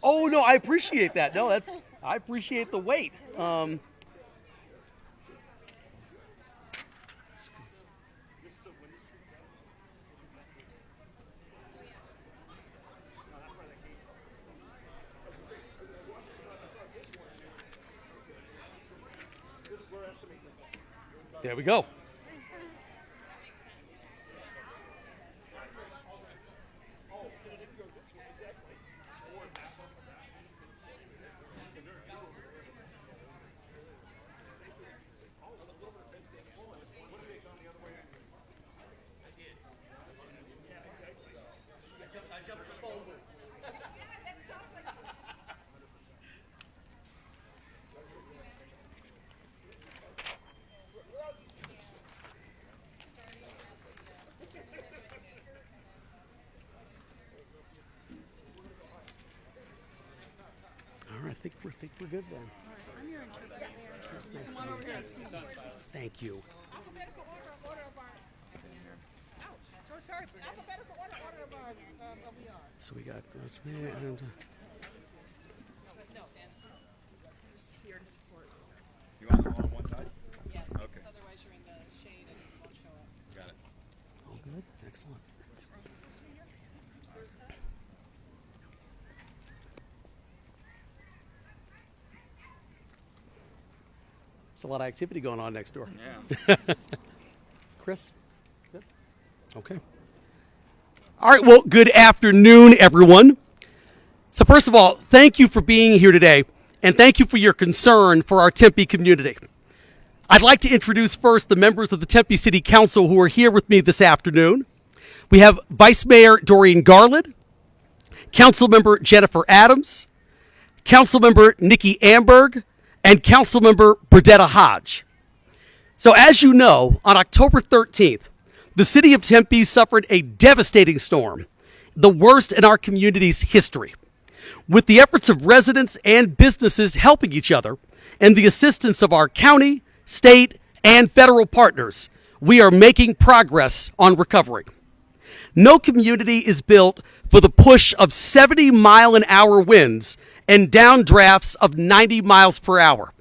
Oh, no, I appreciate that. No, I appreciate the wait. There we go. I think we're good then. I'm your interpreter. Come on over here. Thank you. Alphabetical order of our. Ouch. So sorry. Alphabetical order of our OER. So we got No, just here to support. You want them all on one side? Yes. Okay. Because otherwise you're in the shade and it won't show up. Got it. all good. Excellent. There's a lot of activity going on next door. Yeah. Chris? Good? Okay. All right, well, good afternoon, everyone. So first of all, thank you for being here today, and thank you for your concern for our Tempe community. I'd like to introduce first the members of the Tempe City Council who are here with me this afternoon. We have Vice Mayor Doreen Garland, Councilmember Jennifer Adams, Councilmember Nikki Amberg, and Councilmember Burdetta Hodge. So as you know, on October 13th, the city of Tempe suffered a devastating storm, the worst in our community's history. With the efforts of residents and businesses helping each other and the assistance of our county, state, and federal partners, we are making progress on recovering. No community is built for the push of 70-mile-an-hour winds and downdrafts of 90 miles per hour.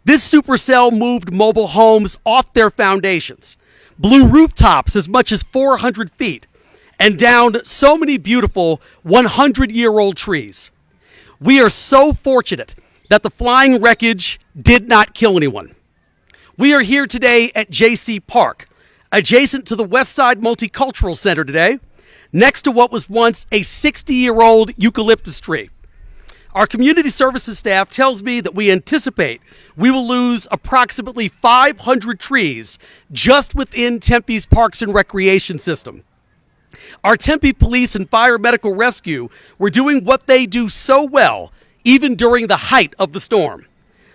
This supercell moved mobile homes off their foundations, blew rooftops as much as 400 feet, and downed so many beautiful 100-year-old trees. We are so fortunate that the flying wreckage did not kill anyone. We are here today at J.C. Park, adjacent to the Westside Multicultural Center today, next to what was once a 60-year-old eucalyptus tree. Our community services staff tells me that we anticipate we will lose approximately 500 trees just within Tempe's Parks and Recreation system. Our Tempe Police and Fire Medical Rescue were doing what they do so well, even during the height of the storm.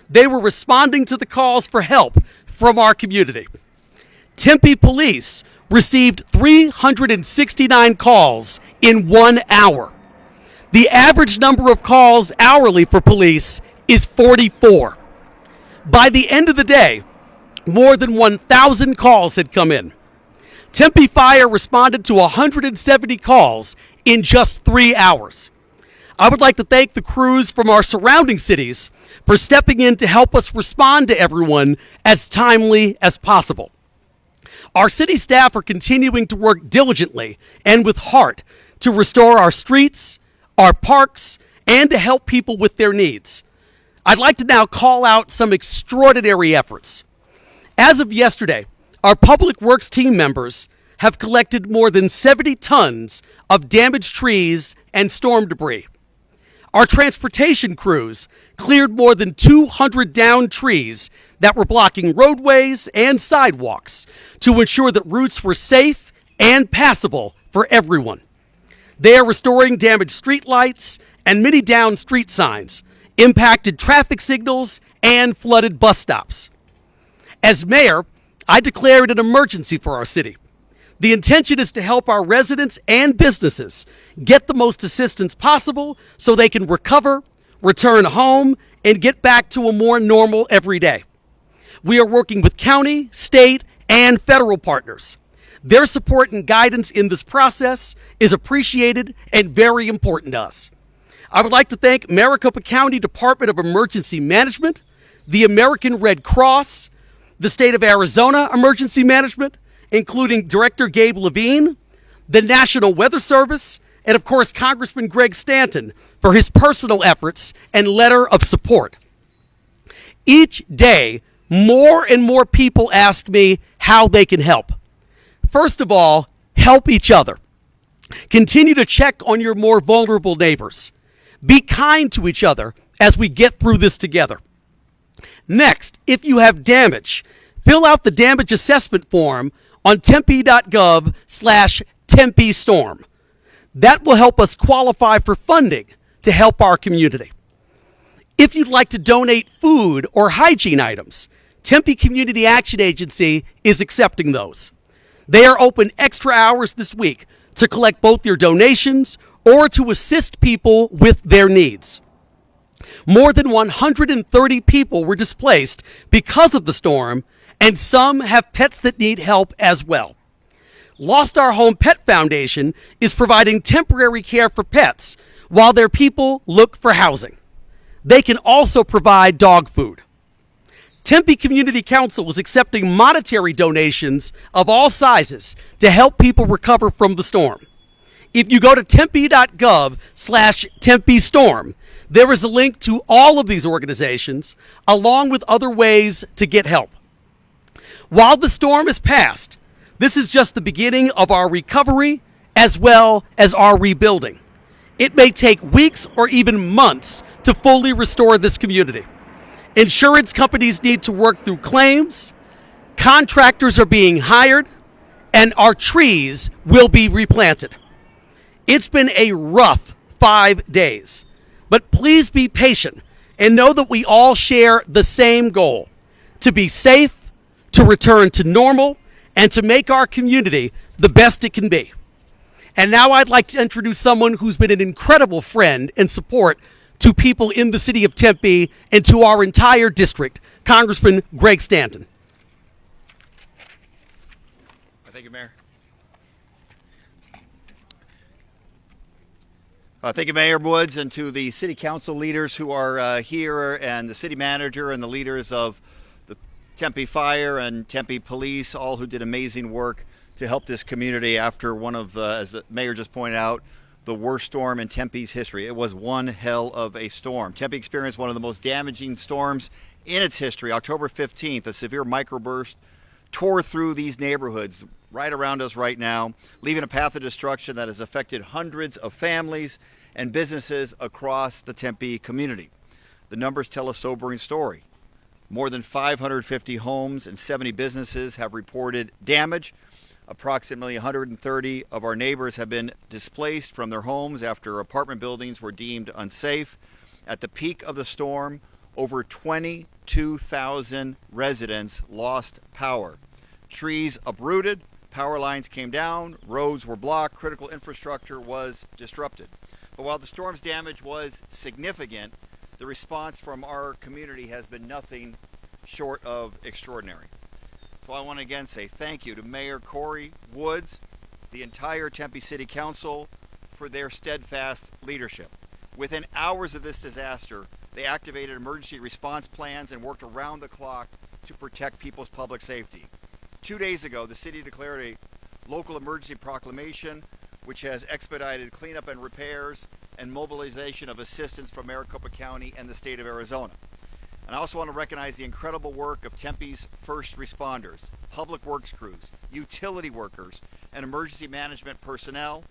They were responding to the calls for help from our community. Tempe Police received 369 calls in 1 hour. The average number of calls hourly for police is 44. By the end of the day, more than 1,000 calls had come in. Tempe Fire responded to 170 calls in just 3 hours. I would like to thank the crews from our surrounding cities for stepping in to help us respond to everyone as timely as possible. Our city staff are continuing to work diligently and with heart to restore our streets, our parks, and to help people with their needs. I'd like to now call out some extraordinary efforts. As of yesterday, our Public Works team members have collected more than 70 tons of damaged trees and storm debris. Our transportation crews cleared more than 200 downed trees that were blocking roadways and sidewalks to ensure that routes were safe and passable for everyone. They are restoring damaged streetlights and many downed street signs, impacted traffic signals, and flooded bus stops. As mayor, I declared an emergency for our city. The intention is to help our residents and businesses get the most assistance possible so they can recover, return home, and get back to a more normal everyday. We are working with county, state, and federal partners. Their support and guidance in this process is appreciated and very important to us. I would like to thank Maricopa County Department of Emergency Management, the American Red Cross, the State of Arizona Emergency Management, including Director Gabe Levine, the National Weather Service, and of course Congressman Greg Stanton for his personal efforts and letter of support. Each day, more and more people ask me how they can help. First of all, help each other. Continue to check on your more vulnerable neighbors. Be kind to each other as we get through this together. Next, if you have damage, fill out the damage assessment form on tempe.gov/TempeStorm. That will help us qualify for funding to help our community. If you'd like to donate food or hygiene items, Tempe Community Action Agency is accepting those. They are open extra hours this week to collect both your donations or to assist people with their needs. More than 130 people were displaced because of the storm, and some have pets that need help as well. Lost Our Home Pet Foundation is providing temporary care for pets while their people look for housing. They can also provide dog food. Tempe Community Council is accepting monetary donations of all sizes to help people recover from the storm. If you go to tempe.gov/TempeStorm, there is a link to all of these organizations, along with other ways to get help. While the storm is past, this is just the beginning of our recovery as well as our rebuilding. It may take weeks or even months to fully restore this community. Insurance companies need to work through claims, contractors are being hired, and our trees will be replanted. It's been a rough 5 days, but please be patient and know that we all share the same goal: to be safe, to return to normal, and to make our community the best it can be. And now I'd like to introduce someone who's been an incredible friend and support to people in the city of Tempe and to our entire district, Congressman Greg Stanton. Thank you, Mayor. Thank you, Mayor Woods, and to the city council leaders who are here, and the city manager and the leaders of the Tempe Fire and Tempe Police, all who did amazing work to help this community after one of, as the mayor just pointed out, the worst storm in Tempe's history. It was one hell of a storm. Tempe experienced one of the most damaging storms in its history. October 15th, a severe microburst tore through these neighborhoods right around us right now, leaving a path of destruction that has affected hundreds of families and businesses across the Tempe community. The numbers tell a sobering story. More than 550 homes and 70 businesses have reported damage. Approximately 130 of our neighbors have been displaced from their homes after apartment buildings were deemed unsafe. At the peak of the storm, over 22,000 residents lost power. Trees uprooted, power lines came down, roads were blocked, critical infrastructure was disrupted. But while the storm's damage was significant, the response from our community has been nothing short of extraordinary. So I want to again say thank you to Mayor Corey Woods, the entire Tempe City Council, for their steadfast leadership. Within hours of this disaster, they activated emergency response plans and worked around the clock to protect people's public safety. 2 days ago, the city declared a local emergency proclamation, which has expedited cleanup and repairs and mobilization of assistance from Maricopa County and the state of Arizona. And I also want to recognize the incredible work of Tempe's first responders, public works crews, utility workers, and emergency management personnel.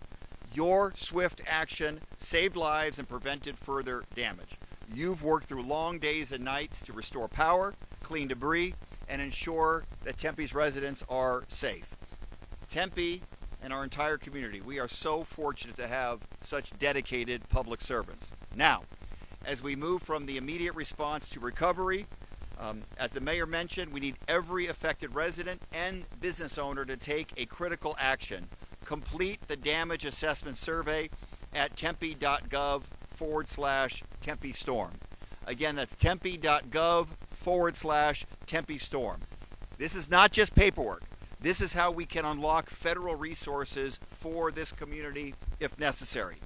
Your swift action saved lives and prevented further damage. You've worked through long days and nights to restore power, clean debris, and ensure that Tempe's residents are safe. Tempe and our entire community, we are so fortunate to have such dedicated public servants. Now, as we move from the immediate response to recovery, as the mayor mentioned, we need every affected resident and business owner to take a critical action. Complete the damage assessment survey at tempe.gov/TempeStorm. Again, that's tempe.gov/TempeStorm. This is not just paperwork. This is how we can unlock federal resources for this community if necessary.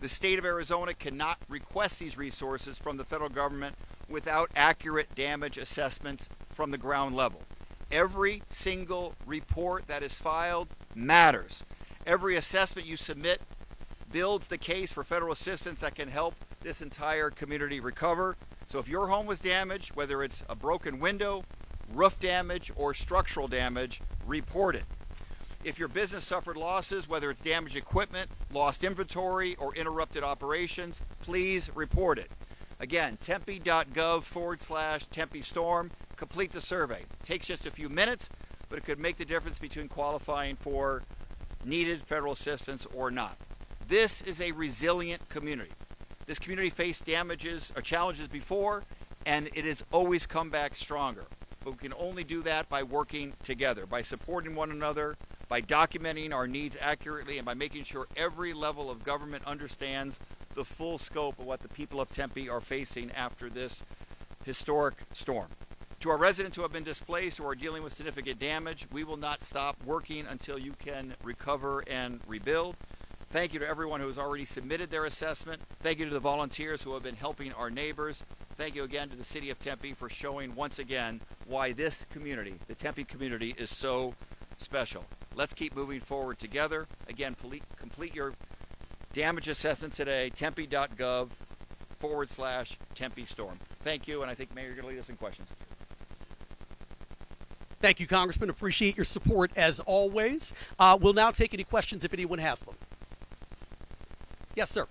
The state of Arizona cannot request these resources from the federal government without accurate damage assessments from the ground level. Every single report that is filed matters. Every assessment you submit builds the case for federal assistance that can help this entire community recover. So if your home was damaged, whether it's a broken window, roof damage, or structural damage, report it. If your business suffered losses, whether it's damaged equipment, lost inventory, or interrupted operations, please report it. Again, tempe.gov/TempeStorm. Complete the survey. It takes just a few minutes, but it could make the difference between qualifying for needed federal assistance or not. This is a resilient community. This community faced damages or challenges before, and it has always come back stronger. But we can only do that by working together, by supporting one another, by documenting our needs accurately, and by making sure every level of government understands the full scope of what the people of Tempe are facing after this historic storm. To our residents who have been displaced or are dealing with significant damage, we will not stop working until you can recover and rebuild. Thank you to everyone who has already submitted their assessment. Thank you to the volunteers who have been helping our neighbors. Thank you again to the City of Tempe for showing once again why this community, the Tempe community, is so special. Let's keep moving forward together. Again, complete your damage assessment today, tempe.gov/TempeStorm. Thank you, and I think, Mayor, you're going to lead us in questions. Thank you, Congressman. Appreciate your support as always. We'll now take any questions if anyone has them. Yes, sir.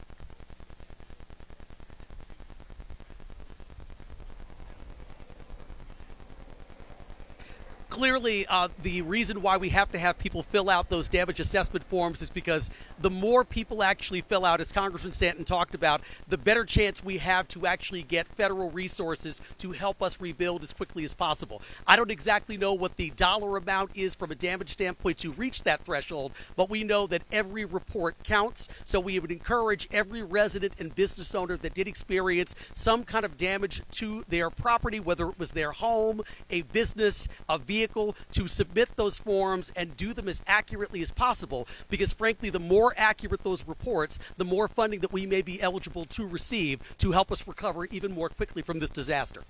Clearly, the reason why we have to have people fill out those damage assessment forms is because the more people actually fill out, as Congressman Stanton talked about, the better chance we have to actually get federal resources to help us rebuild as quickly as possible. I don't exactly know what the dollar amount is from a damage standpoint to reach that threshold, but we know that every report counts, so we would encourage every resident and business owner that did experience some kind of damage to their property, whether it was their home, a business, a vehicle, to submit those forms and do them as accurately as possible, because frankly, the more accurate those reports, the more funding that we may be eligible to receive to help us recover even more quickly from this disaster.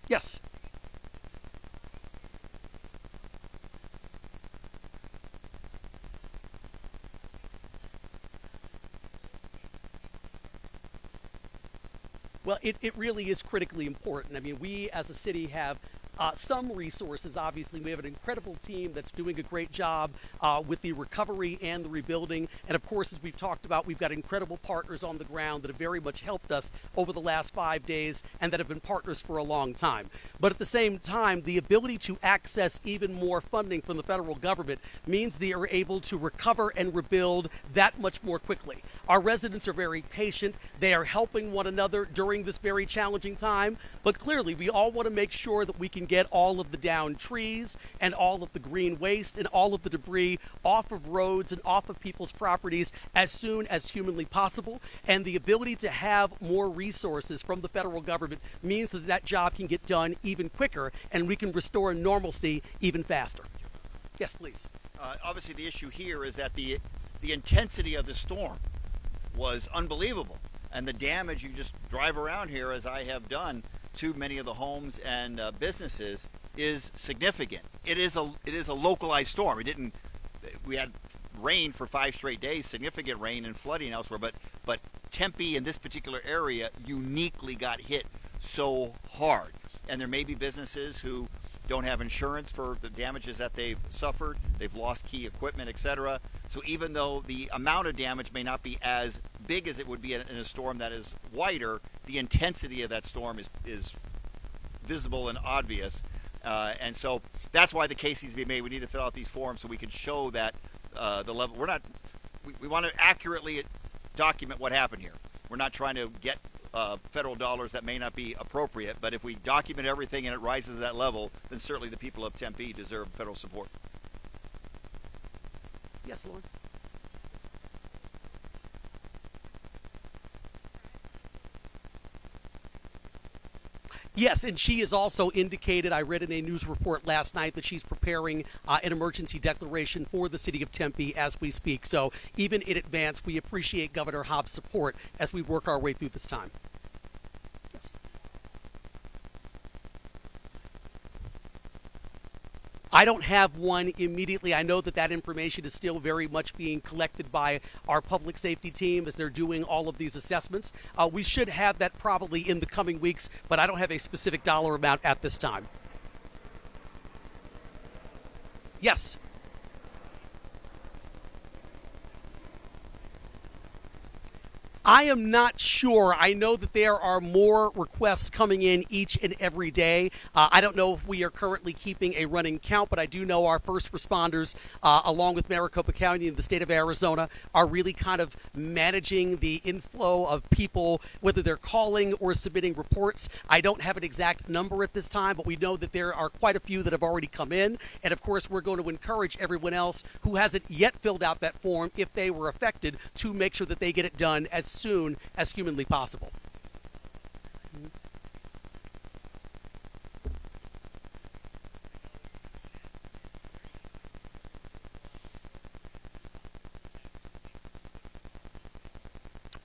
Yes. Well, it really is critically important. I mean, we as a city have some resources. Obviously, we have an incredible team that's doing a great job with the recovery and the rebuilding. And of course, as we've talked about, we've got incredible partners on the ground that have very much helped us over the last 5 days and that have been partners for a long time. But at the same time, the ability to access even more funding from the federal government means they are able to recover and rebuild that much more quickly. Our residents are very patient. They are helping one another during this very challenging time. But clearly, we all want to make sure that we can get all of the downed trees and all of the green waste and all of the debris off of roads and off of people's properties as soon as humanly possible. And the ability to have more resources from the federal government means that that job can get done even quicker and we can restore normalcy even faster. Yes, please. Obviously, the issue here is that the intensity of the storm was unbelievable. And the damage, you just drive around here, as I have done, to many of the homes and businesses is significant. It is a localized storm. We had rain for 5 straight days, significant rain and flooding elsewhere, but Tempe in this particular area uniquely got hit so hard. And there may be businesses who don't have insurance for the damages that they've suffered. They've lost key equipment, etc. So even though the amount of damage may not be as big as it would be in a storm that is wider, the intensity of that storm is visible and obvious. And so that's why the case needs to be made. We need to fill out these forms so we can show that the level. We want to accurately document what happened here. We're not trying to get federal dollars that may not be appropriate, but if we document everything and it rises to that level, then certainly the people of Tempe deserve federal support. Yes, Lauren. Yes, and she has also indicated, I read in a news report last night, that she's preparing an emergency declaration for the city of Tempe as we speak. So even in advance, we appreciate Governor Hobbs' support as we work our way through this time. Yes. I don't have one immediately. I know that that information is still very much being collected by our public safety team as they're doing all of these assessments. We should have that probably in the coming weeks, but I don't have a specific dollar amount at this time. Yes. I am not sure. I know that there are more requests coming in each and every day. I don't know if we are currently keeping a running count, but I do know our first responders, along with Maricopa County and the state of Arizona, are really kind of managing the inflow of people, whether they're calling or submitting reports. I don't have an exact number at this time, but we know that there are quite a few that have already come in. And, of course, we're going to encourage everyone else who hasn't yet filled out that form, if they were affected, to make sure that they get it done as soon as humanly possible.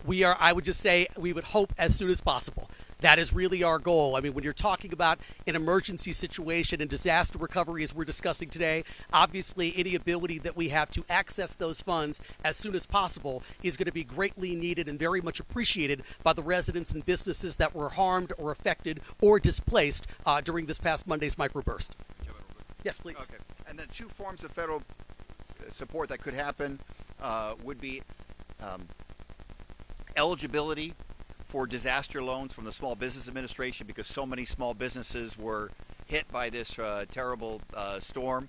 I would just say, we would hope as soon as possible. That is really our goal. I mean, when you're talking about an emergency situation and disaster recovery, as we're discussing today, obviously any ability that we have to access those funds as soon as possible is going to be greatly needed and very much appreciated by the residents and businesses that were harmed or affected or displaced during this past Monday's microburst. Yes, please. Okay. And then two forms of federal support that could happen would be eligibility for disaster loans from the Small Business Administration, because so many small businesses were hit by this terrible storm.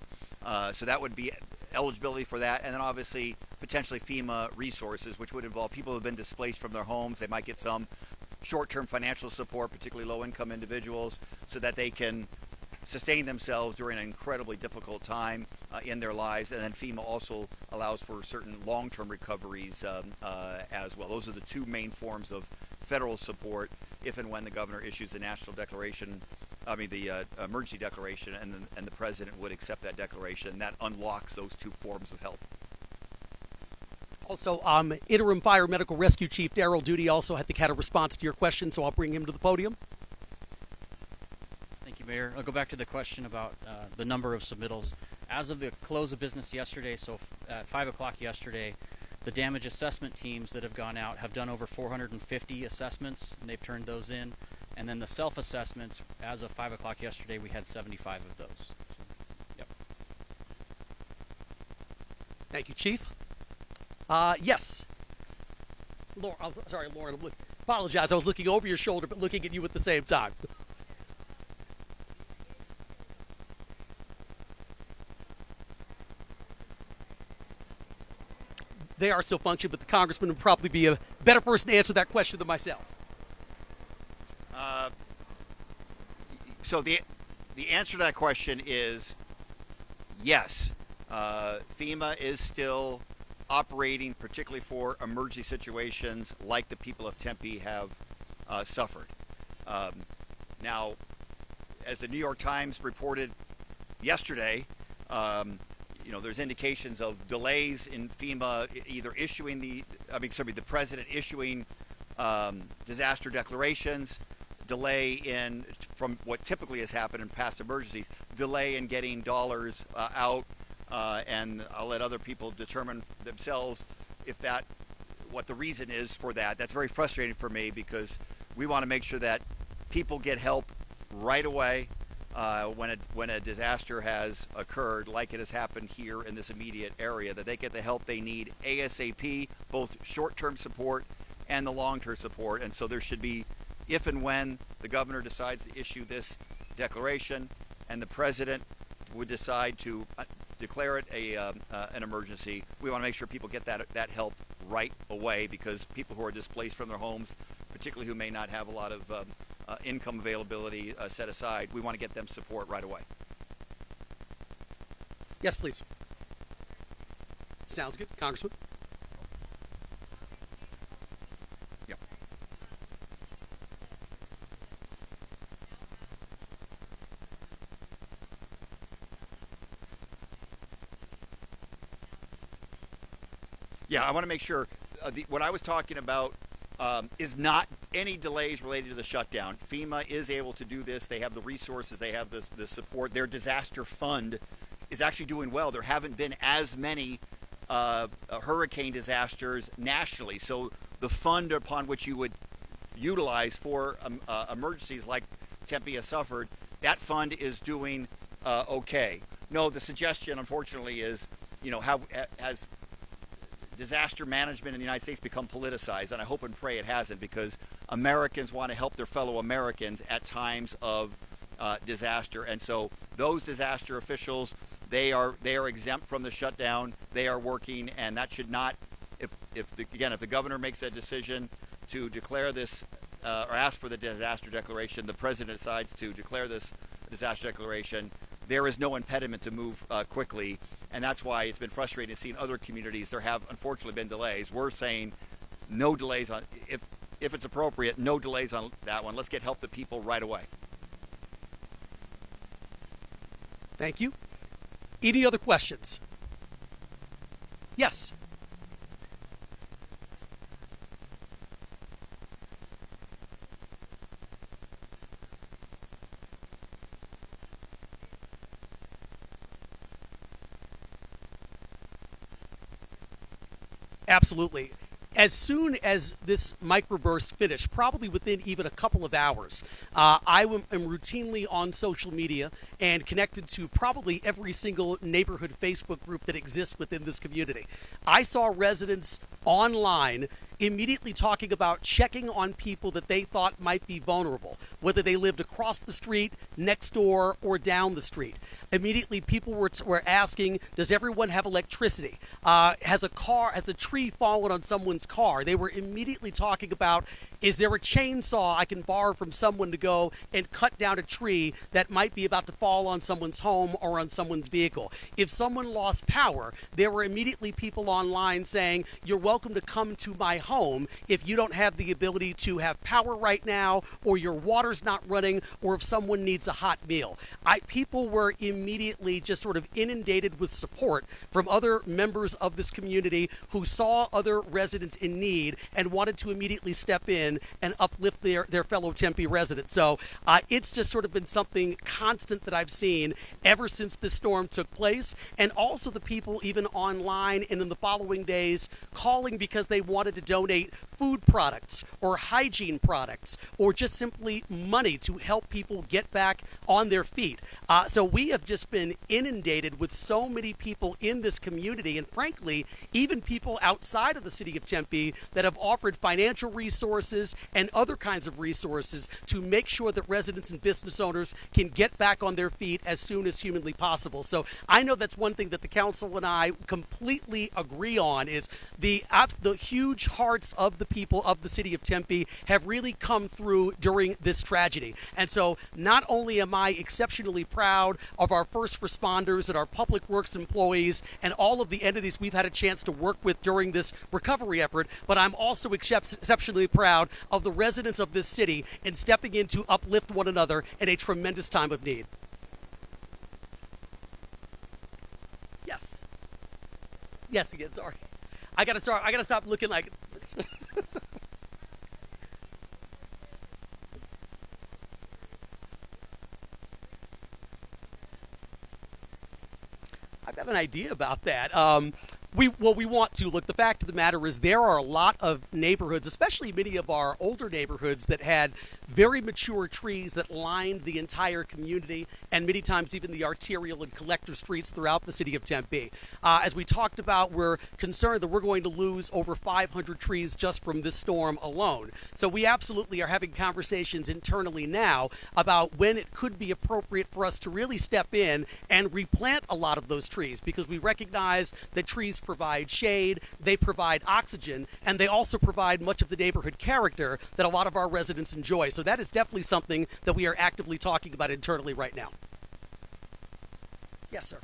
So that would be eligibility for that. And then obviously potentially FEMA resources, which would involve people who have been displaced from their homes. They might get some short-term financial support, particularly low-income individuals, so that they can sustain themselves during an incredibly difficult time in their lives. And then FEMA also allows for certain long-term recoveries as well. Those are the two main forms of federal support if and when the governor issues the national declaration, the emergency declaration, and the president would accept that declaration. That unlocks those two forms of help. Also, Interim Fire Medical Rescue Chief Darrell Duty also had a response to your question, so I'll bring him to the podium. Thank you, Mayor. I'll go back to the question about the number of submittals. As of the close of business yesterday, so at 5 o'clock yesterday, the damage assessment teams that have gone out have done over 450 assessments, and they've turned those in. And then the self-assessments, as of 5 o'clock yesterday, we had 75 of those. So, yep. Thank you, Chief. Yes. Lauren, apologize. I was looking over your shoulder, but looking at you at the same time. They are still functioning, but the congressman would probably be a better person to answer that question than myself. So the answer to that question is yes. FEMA is still operating, particularly for emergency situations like the people of Tempe have suffered. Now, as the New York Times reported yesterday, there's indications of delays in FEMA either issuing the president issuing disaster declarations, delay in, from what typically has happened in past emergencies, delay in getting dollars out, and I'll let other people determine themselves what the reason is for that. That's very frustrating for me, because we want to make sure that people get help right away. When a disaster has occurred, like it has happened here in this immediate area, that they get the help they need ASAP, both short-term support and the long-term support. And so there should be, if and when the governor decides to issue this declaration and the president would decide to declare it an emergency, we want to make sure people get that help right away, because people who are displaced from their homes, particularly who may not have a lot of income availability set aside, we want to get them support right away. Yes, please. Sounds good, Congressman. Yep. Yeah, I want to make sure what I was talking about is not any delays related to the shutdown. FEMA is able to do this. They have the resources. They have the support. Their disaster fund is actually doing well. There haven't been as many hurricane disasters nationally. So the fund upon which you would utilize for emergencies like Tempe has suffered, that fund is doing okay. No, the suggestion, unfortunately, is, has disaster management in the United States become politicized? And I hope and pray it hasn't, because Americans want to help their fellow Americans at times of disaster. And so those disaster officials, they are exempt from the shutdown. They are working, and that should not, if the governor makes a decision to declare this or ask for the disaster declaration, the president decides to declare this disaster declaration, there is no impediment to move quickly. And that's why it's been frustrating seeing other communities. There have unfortunately been delays. We're saying no delays on, if it's appropriate, no delays on that one. Let's get help to people right away. Thank you. Any other questions? Yes. Absolutely. As soon as this microburst finished, probably within even a couple of hours, I am routinely on social media and connected to probably every single neighborhood Facebook group that exists within this community. I saw residents online immediately talking about checking on people that they thought might be vulnerable, whether they lived across the street, next door, or down the street. Immediately, people were asking, does everyone have electricity? Has a tree fallen on someone's car? They were immediately talking about, is there a chainsaw I can borrow from someone to go and cut down a tree that might be about to fall on someone's home or on someone's vehicle? If someone lost power, there were immediately people online saying, you're welcome to come to my home if you don't have the ability to have power right now, or your water's not running, or if someone needs a hot meal. People were immediately just sort of inundated with support from other members of this community who saw other residents in need and wanted to immediately step in and uplift their fellow Tempe residents. So it's just sort of been something constant that I've seen ever since this storm took place, and also the people even online and in the following days calling because they wanted to donate food products or hygiene products or just simply money to help people get back on their feet. So we have just been inundated with so many people in this community, and frankly, even people outside of the city of Tempe that have offered financial resources and other kinds of resources to make sure that residents and business owners can get back on their feet as soon as humanly possible. So I know that's one thing that the council and I completely agree on, is the huge hearts of the people of the city of Tempe have really come through during this tragedy. And so not only am I exceptionally proud of our first responders and our public works employees and all of the entities we've had a chance to work with during this recovery effort, but I'm also exceptionally proud of the residents of this city in stepping in to uplift one another in a tremendous time of need. Yes. Yes, again, sorry. I gotta stop looking like I have an idea about that. We want to. Look, the fact of the matter is there are a lot of neighborhoods, especially many of our older neighborhoods, that had very mature trees that lined the entire community and many times even the arterial and collector streets throughout the city of Tempe. As we talked about, we're concerned that we're going to lose over 500 trees just from this storm alone. So we absolutely are having conversations internally now about when it could be appropriate for us to really step in and replant a lot of those trees, because we recognize that trees provide shade, they provide oxygen, and they also provide much of the neighborhood character that a lot of our residents enjoy. So that is definitely something that we are actively talking about internally right now. Yes, sir.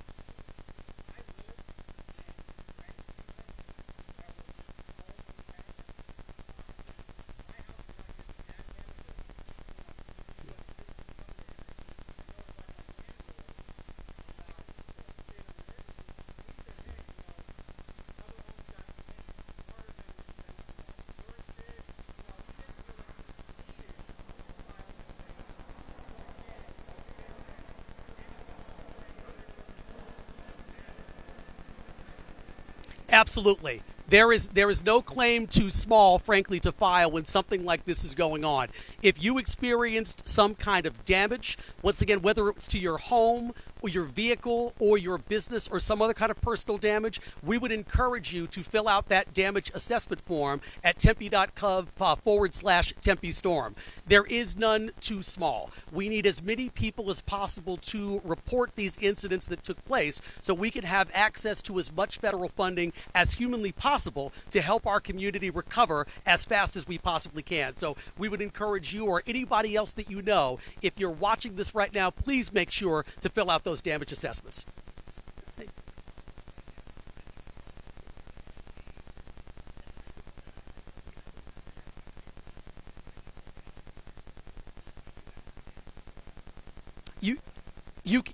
Absolutely. There is no claim too small, frankly, to file when something like this is going on. If you experienced some kind of damage, once again, whether it was to your home or your vehicle or your business or some other kind of personal damage, we would encourage you to fill out that damage assessment form at tempe.gov /TempeStorm. There is none too small. We need as many people as possible to report these incidents that took place so we can have access to as much federal funding as humanly possible to help our community recover as fast as we possibly can. So we would encourage you or anybody else that you know, if you're watching this right now, please make sure to fill out those damage assessments.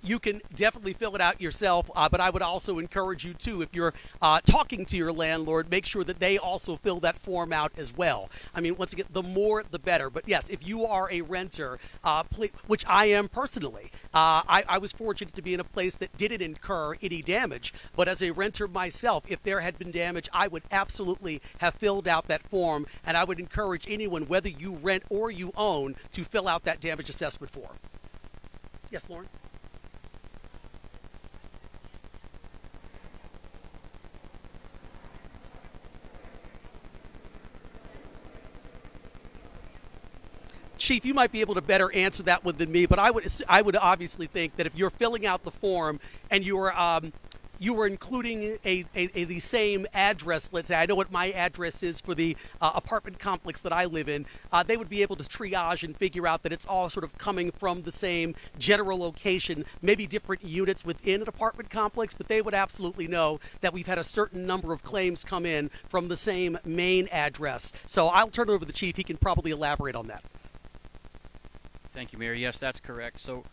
You can definitely fill it out yourself, but I would also encourage you too, if you're talking to your landlord, make sure that they also fill that form out as well. I mean, once again, the more the better. But yes, if you are a renter, which I am personally, I was fortunate to be in a place that didn't incur any damage. But as a renter myself, if there had been damage, I would absolutely have filled out that form, and I would encourage anyone, whether you rent or you own, to fill out that damage assessment form. Yes, Lauren? Chief, you might be able to better answer that one than me, but I would obviously think that if you're filling out the form and you were including the same address, let's say, I know what my address is for the apartment complex that I live in, they would be able to triage and figure out that it's all sort of coming from the same general location, maybe different units within an apartment complex, but they would absolutely know that we've had a certain number of claims come in from the same main address. So I'll turn it over to the chief. He can probably elaborate on that. Thank you, Mayor. Yes, that's correct. So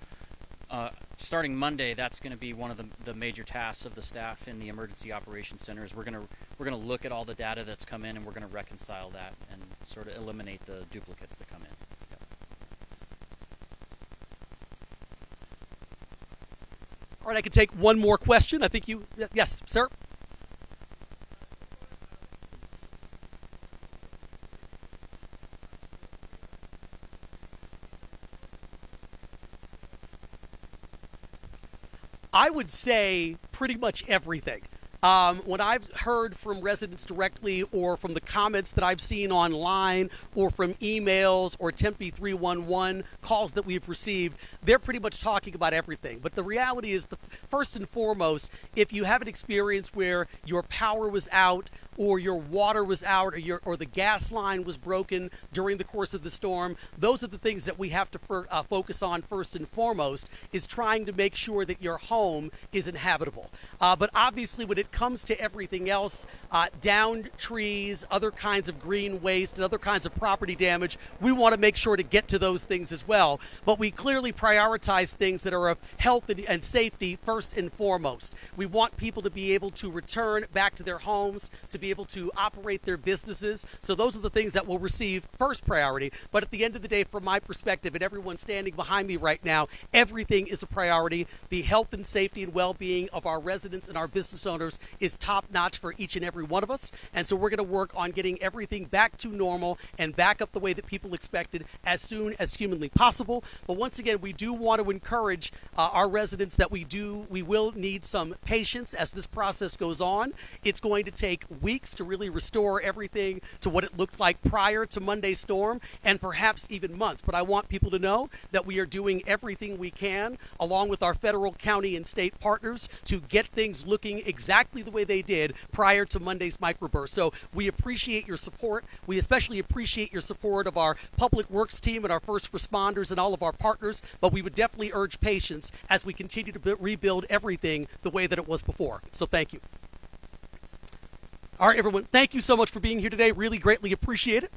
starting Monday, that's going to be one of the major tasks of the staff in the Emergency Operations Center. Is we're going to look at all the data that's come in, and we're going to reconcile that and sort of eliminate the duplicates that come in. Yep. All right, I can take one more question. I think you, yes, sir. I would say pretty much everything. When I've heard from residents directly or from the comments that I've seen online or from emails or Tempe 311 calls that we've received, they're pretty much talking about everything. But the reality is, first and foremost, if you have an experience where your power was out or your water was out or the gas line was broken during the course of the storm, those are the things that we have to focus on first and foremost, is trying to make sure that your home is inhabitable. But obviously when it comes to everything else, downed trees, other kinds of green waste, and other kinds of property damage, we want to make sure to get to those things as well. But we clearly prioritize things that are of health and safety first and foremost. We want people to be able to return back to their homes, to be able to operate their businesses. So those are the things that will receive first priority. But at the end of the day, from my perspective, and everyone standing behind me right now, everything is a priority. The health and safety and well-being of our residents and our business owners is top-notch for each and every one of us. And so we're going to work on getting everything back to normal and back up the way that people expected as soon as humanly possible. But once again, we do want to encourage our residents that we will need some patience as this process goes on. It's going to take weeks to really restore everything to what it looked like prior to Monday's storm, and perhaps even months. But I want people to know that we are doing everything we can, along with our federal, county, and state partners, to get things looking exactly the way they did prior to Monday's microburst. So we appreciate your support. We especially appreciate your support of our public works team and our first responders and all of our partners, but we would definitely urge patience as we continue to rebuild everything the way that it was before. So thank you. All right, everyone, thank you so much for being here today. Really greatly appreciate it.